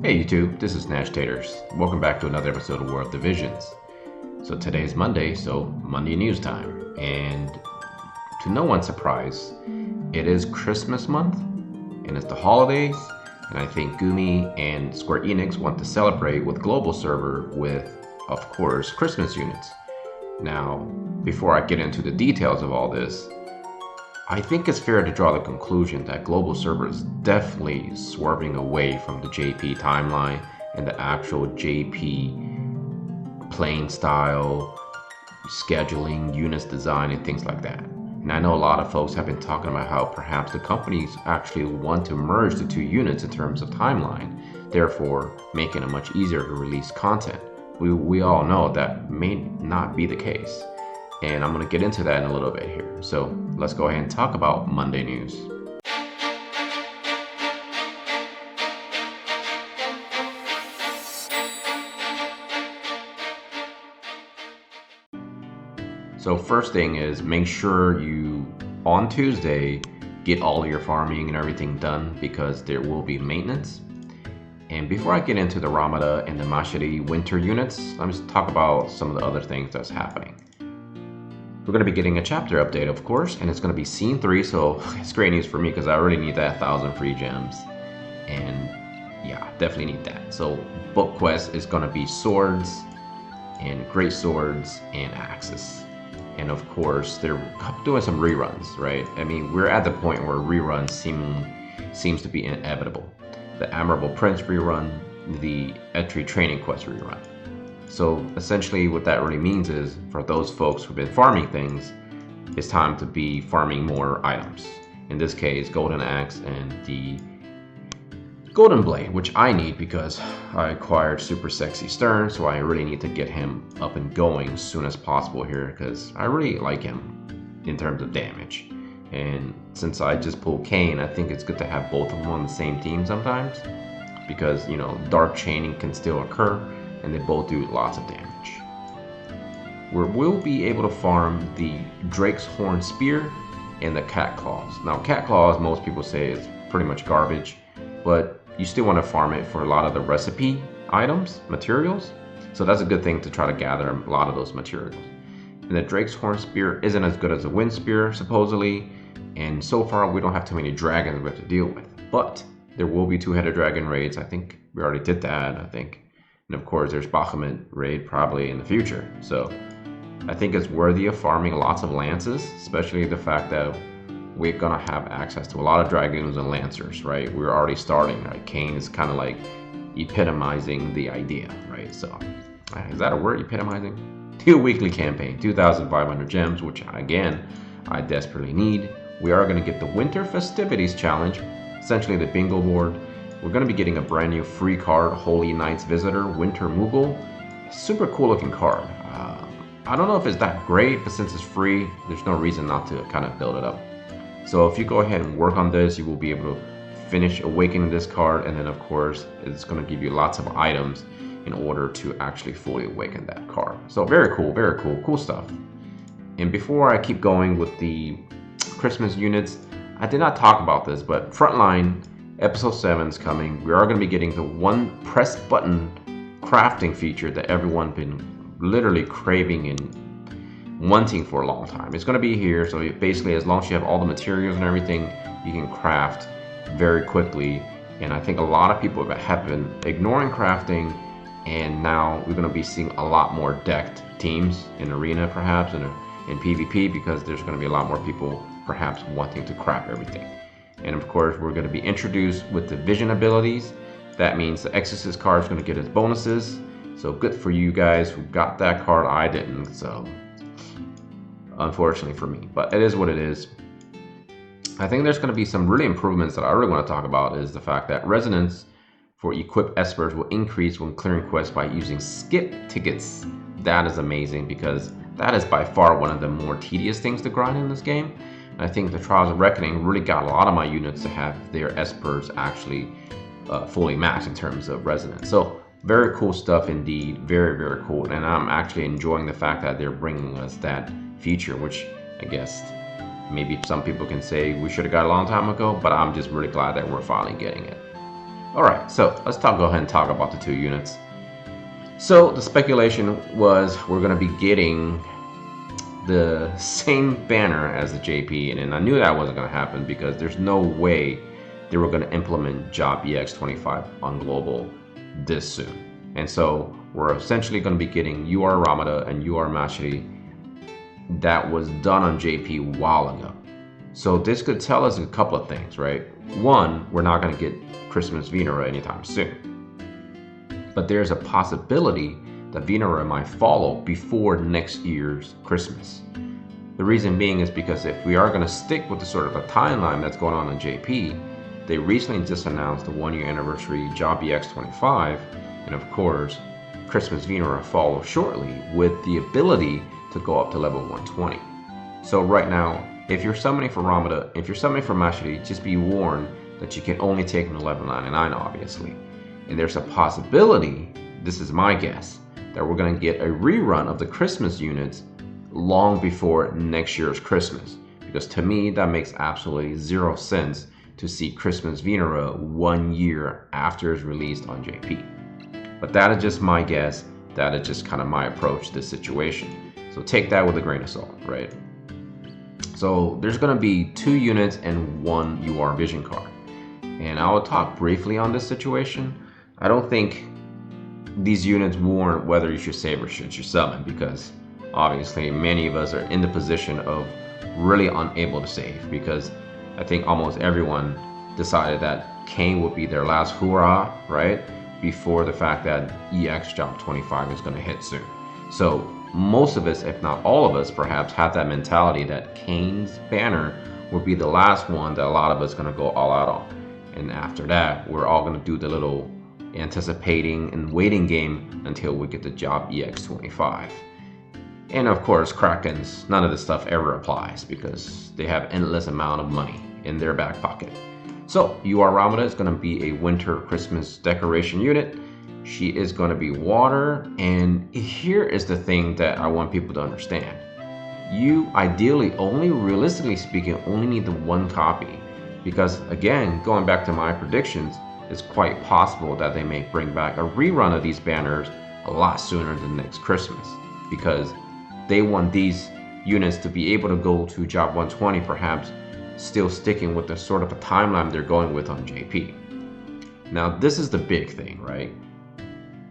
Hey YouTube, this is Nashtaters. Welcome back to another episode of War of Divisions. So today's Monday, so Monday news time. And to no one's surprise, it is Christmas month and it's the holidays. And I think Gumi and Square Enix want to celebrate with Global Server with, of course, Christmas units. Now, before I get into the details of all this, I think it's fair to draw the conclusion that Global Server is definitely swerving away from the JP timeline and the actual JP playing style, scheduling, units design, and things like that. And I know a lot of folks have been talking about how perhaps the companies actually want to merge the two units in terms of timeline, therefore making it much easier to release content. We all know that may not be the case. And I'm going to get into that in a little bit here. So let's go ahead and talk about Monday news. So first thing is make sure you, on Tuesday, get all of your farming and everything done because there will be maintenance. And before I get into the Ramada and the Macherie winter units, let me just talk about some of the other things that's happening. We're going to be getting a chapter update, of course, and it's going to be scene 3, so it's great news for me because I already need that 1,000 free gems. And yeah, definitely need that. So book quest is going to be swords and great swords and axes. And of course, they're doing some reruns, right? I mean, we're at the point where reruns seems to be inevitable. The Admirable Prince rerun, the Etri Training Quest rerun. So essentially what that really means is for those folks who've been farming things, it's time to be farming more items. In this case, Golden Axe and the Golden Blade, which I need because I acquired Super Sexy Stern, so I really need to get him up and going as soon as possible here because I really like him in terms of damage. And since I just pulled Kane, I think it's good to have both of them on the same team sometimes because, you know, dark chaining can still occur and they both do lots of damage. We'll be able to farm the Drake's Horn Spear and the Cat Claws. Now, Cat Claws, most people say is pretty much garbage, but you still want to farm it for a lot of the recipe items, materials. So that's a good thing to try to gather a lot of those materials. And the Drake's Horn Spear isn't as good as the Wind Spear, supposedly. And so far, we don't have too many dragons we have to deal with. But there will be 2-headed dragon raids. I think we already did that, I think. And of course, there's Bahamut raid probably in the future. So I think it's worthy of farming lots of lances, especially the fact that we're gonna have access to a lot of dragoons and lancers, right? We're already starting, right? Kane is kind of like epitomizing the idea, right? So is that a word, epitomizing? 2 weekly campaign, 2,500 gems, which again, I desperately need. We are gonna get the Winter Festivities Challenge, essentially the bingo board. We're going to be getting a brand new free card, Holy Knights Visitor, Winter Moogle. Super cool looking card. I don't know if it's that great, but since it's free, there's no reason not to kind of build it up. So if you go ahead and work on this, you will be able to finish awakening this card, and then of course, it's going to give you lots of items in order to actually fully awaken that card. So very cool stuff. And before I keep going with the Christmas units, I did not talk about this, but Frontline Episode 7 is coming. We are going to be getting the one press button crafting feature that everyone's been literally craving and wanting for a long time. It's going to be here, so basically as long as you have all the materials and everything, you can craft very quickly. And I think a lot of people have been ignoring crafting, and now we're going to be seeing a lot more decked teams in Arena perhaps, and in PvP, because there's going to be a lot more people perhaps wanting to craft everything. And of course, we're going to be introduced with the vision abilities. That means the Exorcist card is going to get its bonuses. So good for you guys who got that card. I didn't, so unfortunately for me. But it is what it is. I think there's going to be some really improvements that I really want to talk about is the fact that resonance for equipped espers will increase when clearing quests by using skip tickets. That is amazing because that is by far one of the more tedious things to grind in this game. I think the Trials of Reckoning really got a lot of my units to have their espers actually fully maxed in terms of resonance. So very cool stuff indeed, very cool. And I'm actually enjoying the fact that they're bringing us that feature, which I guess maybe some people can say we should have got a long time ago, but I'm just really glad that we're finally getting it. Alright, so let's go ahead and talk about the two units. So the speculation was we're going to be getting the same banner as the JP, and I knew that wasn't going to happen because there's no way they were going to implement Job EX25 on global this soon. And so we're essentially going to be getting UR Ramada and UR Macherie that was done on JP a while ago. So this could tell us a couple of things, right? One, we're not going to get Christmas Vinera anytime soon. But there's a possibility that Vinera might follow before next year's Christmas. The reason being is because if we are going to stick with the sort of a timeline that's going on in JP, they recently just announced the 1-year anniversary Job EX25, and of course, Christmas Vinera follows shortly with the ability to go up to level 120. So right now, if you're summoning for Ramada, if you're summoning for Macherie, just be warned that you can only take them to level 99, obviously. And there's a possibility, this is my guess, that we're going to get a rerun of the Christmas units long before next year's Christmas. Because to me, that makes absolutely zero sense to see Christmas Vinera 1 year after it's released on JP. But that is just my guess. That is just kind of my approach to this situation. So take that with a grain of salt, right? So there's going to be 2 units and 1 UR Vision card. And I will talk briefly on this situation. I don't think these units warrant whether you should save or should you summon, because obviously many of us are in the position of really unable to save, because I think almost everyone decided that Kane would be their last hoorah, right? Before the fact that EX Job 25 is going to hit soon. So most of us, if not all of us, perhaps have that mentality that Kane's banner will be the last one that a lot of us are going to go all out on. And after that, we're all going to do the little anticipating and waiting game until we get the Job EX25. And of course, Krakens, none of this stuff ever applies because they have endless amount of money in their back pocket. So UR Ramada is going to be a winter Christmas decoration unit. She is going to be water, and here is the thing that I want people to understand. You ideally, only realistically speaking, only need the 1 copy, because again, going back to my predictions, it's quite possible that they may bring back a rerun of these banners a lot sooner than next Christmas, because they want these units to be able to go to Job 120, perhaps still sticking with the sort of a timeline they're going with on JP. Now this is the big thing, right?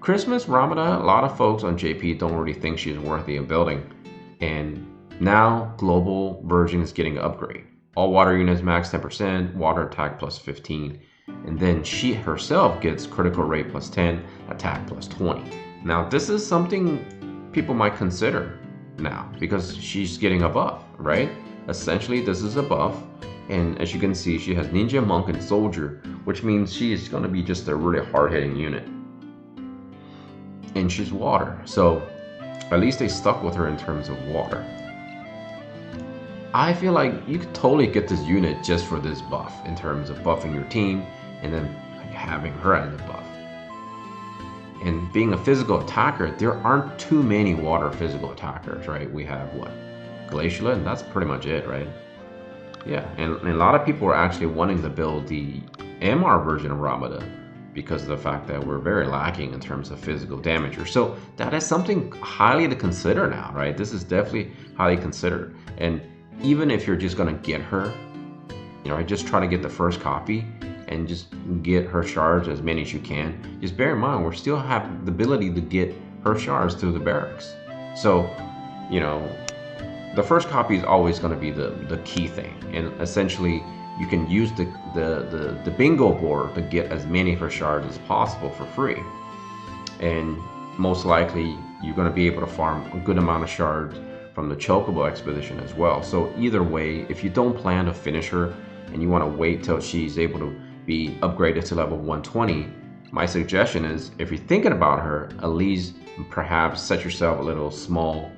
Christmas Ramada, a lot of folks on JP don't really think she's worthy of building, and now global version is getting an upgrade. All water units max 10%, water attack plus 15, and then she herself gets critical rate plus 10, attack plus 20. Now this is something people might consider now because she's getting a buff, right? Essentially this is a buff, and as you can see, she has Ninja, Monk, and Soldier, which means she is going to be just a really hard-hitting unit. And she's water, so at least they stuck with her in terms of water. I feel like you could totally get this unit just for this buff in terms of buffing your team and then having her as a buff. And being a physical attacker, there aren't too many water physical attackers, right? We have what? Glaciala, and that's pretty much it, right? Yeah, and a lot of people are actually wanting to build the MR version of Ramada because of the fact that we're very lacking in terms of physical damager. So that is something highly to consider now, right? This is definitely highly considered. And even if you're just gonna get her, you know, just try to get the first copy and just get her shards as many as you can. Just bear in mind, we still have the ability to get her shards through the barracks. So, you know, the first copy is always going to be the key thing, and essentially you can use the bingo board to get as many of her shards as possible for free, and most likely you're going to be able to farm a good amount of shards from the Chocobo expedition as well. So either way, if you don't plan to finish her and you want to wait till she's able to be upgraded to level 120, my suggestion is, if you're thinking about her, at least perhaps set yourself a little small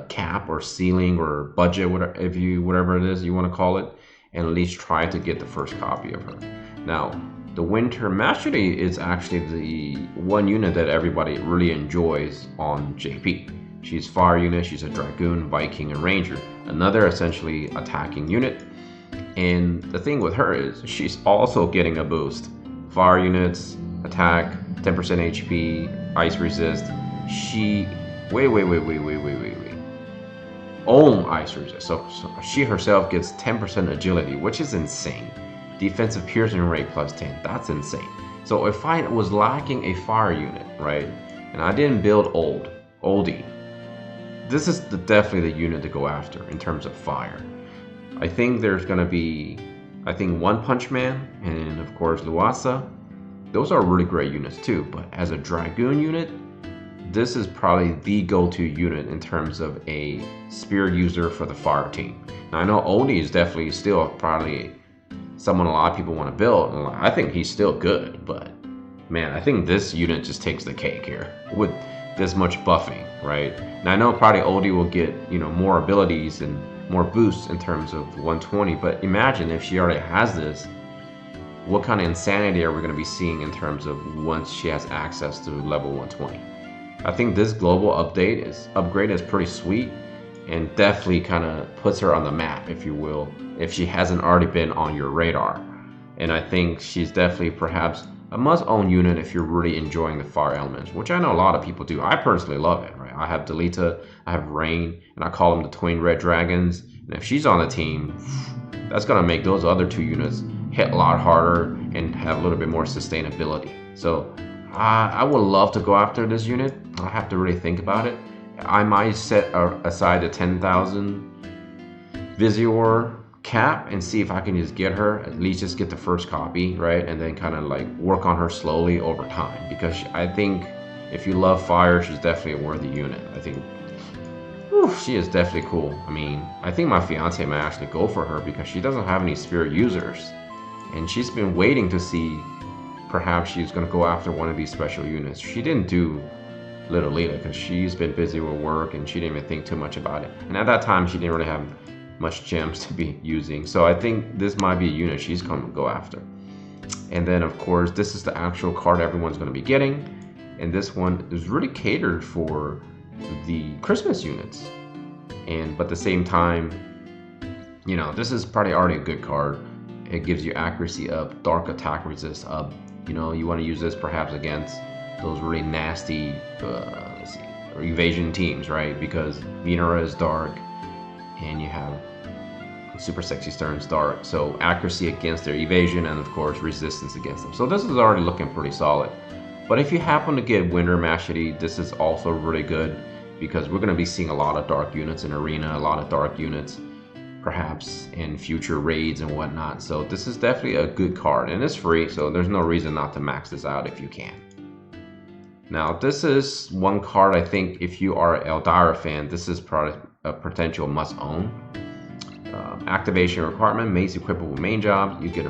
cap or ceiling or budget, whatever it is you want to call it, and at least try to get the first copy of her. Now, the Winter Macherie is actually the one unit that everybody really enjoys on JP. She's fire unit, she's a Dragoon, Viking, and Ranger, another essentially attacking unit. And the thing with her is she's also getting a boost fire units, attack, 10% HP, ice resist. She, wait. Own ice resist. So she herself gets 10% agility, which is insane. Defensive piercing rate plus 10. That's insane. So if I was lacking a fire unit, right, and I didn't build oldie, this is definitely the unit to go after in terms of fire. I think there's going to be, One Punch Man and of course Luasa. Those are really great units too, but as a Dragoon unit, this is probably the go-to unit in terms of a spear user for the fire team. Now I know Oldie is definitely still probably someone a lot of people want to build, and I think he's still good, but man, I think this unit just takes the cake here with this much buffing, right? And I know probably Oldie will get, more abilities and more boosts in terms of 120, but imagine if she already has this, what kind of insanity are we going to be seeing in terms of once she has access to level 120? I think this global upgrade is pretty sweet, and definitely kind of puts her on the map, if you will, if she hasn't already been on your radar. And I think she's definitely perhaps a must-own unit if you're really enjoying the fire elements, which I know a lot of people do. I personally love it, right? I have Delita, I have Rain, and I call them the twin red dragons. And if she's on the team, that's going to make those other two units hit a lot harder and have a little bit more sustainability. So I would love to go after this unit. I have to really think about it. I might set aside a 10,000 Visior cap and see if I can just get her, at least just get the first copy, right? And then kind of like work on her slowly over time, because I think if you love fire, she's definitely a worthy unit. I think she is definitely cool. I mean, I think my fiance might actually go for her because she doesn't have any spirit users, and she's been waiting to see perhaps she's going to go after one of these special units. She didn't do Little Lila because she's been busy with work and she didn't even think too much about it. And at that time, she didn't really have much gems to be using. So I think this might be a unit she's going to go after. And then, of course, this is the actual card everyone's going to be getting. And this one is really catered for the Christmas units. But at the same time, this is probably already a good card. It gives you accuracy up, dark attack resist up. You want to use this perhaps against those really nasty evasion teams, right? Because Vinera is dark and you have Super Sexy Stern's dark, so accuracy against their evasion and of course resistance against them. So this is already looking pretty solid. But if you happen to get Winter Macherie, this is also really good because we're going to be seeing a lot of dark units in Arena, a lot of dark units perhaps in future raids and whatnot. So this is definitely a good card, and it's free, so there's no reason not to max this out if you can. Now this is one card I think if you are an Eldyra fan, this is probably a potential must own. Activation requirement, mace equipable with main jobs. You get a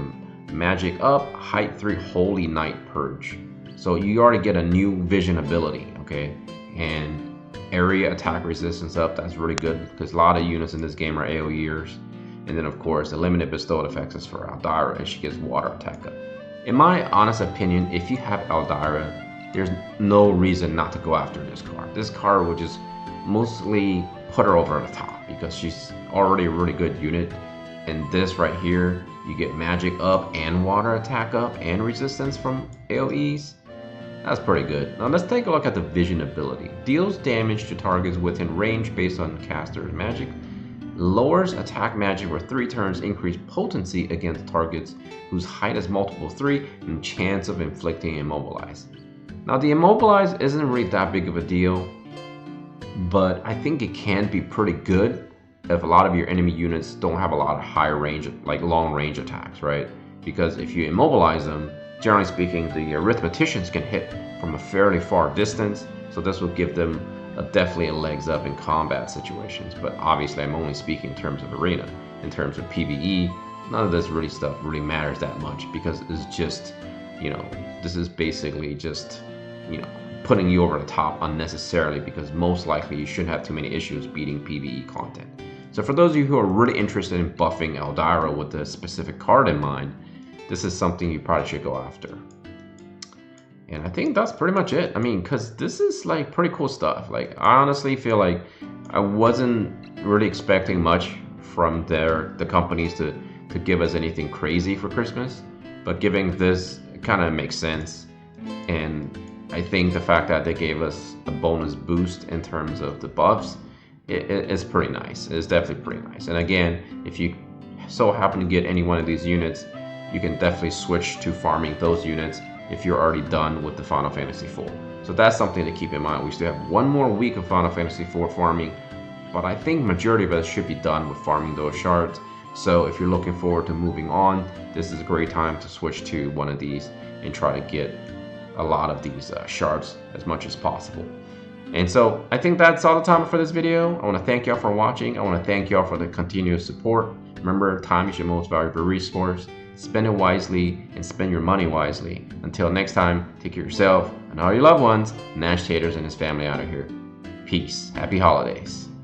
magic up, height 3 Holy Night Purge. So you already get a new vision ability, okay? And area attack resistance up, that's really good because a lot of units in this game are AoEers. And then of course the limited bestowed effects is for Eldyra, and she gets water attack up. In my honest opinion, if you have Eldyra, there's no reason not to go after this card. This card will just mostly put her over the top because she's already a really good unit. And this right here, you get magic up and water attack up and resistance from AoEs. That's pretty good. Now let's take a look at the vision ability. Deals damage to targets within range based on caster's magic. Lowers attack magic for 3 turns, increase potency against targets whose height is multiple 3 and chance of inflicting immobilize. Now the immobilize isn't really that big of a deal, but I think it can be pretty good if a lot of your enemy units don't have a lot of high range, like long range attacks, right? Because if you immobilize them, generally speaking, the arithmeticians can hit from a fairly far distance, so this will give them definitely a legs up in combat situations. But obviously I'm only speaking in terms of arena. In terms of PvE, none of this really stuff really matters that much because it's just, this is basically just, putting you over the top unnecessarily because most likely you shouldn't have too many issues beating PvE content. So for those of you who are really interested in buffing Eldyra with a specific card in mind, this is something you probably should go after. And I think that's pretty much it. I mean, because this is like pretty cool stuff. Like, I honestly feel like I wasn't really expecting much from the companies to give us anything crazy for Christmas. But giving this it kind of makes sense. And I think the fact that they gave us a bonus boost in terms of the buffs is pretty nice. It's definitely pretty nice. And again, if you so happen to get any one of these units, you can definitely switch to farming those units if you're already done with the Final Fantasy IV. So that's something to keep in mind. We still have one more week of Final Fantasy IV farming, but I think majority of us should be done with farming those shards. So if you're looking forward to moving on, this is a great time to switch to one of these and try to get a lot of these shards as much as possible. And so I think that's all the time for this video. I want to thank y'all for watching. I want to thank y'all for the continuous support. Remember, time is your most valuable resource. Spend it wisely and spend your money wisely. Until next time, take care of yourself and all your loved ones. Nashtaters and his family out of here. Peace. Happy holidays.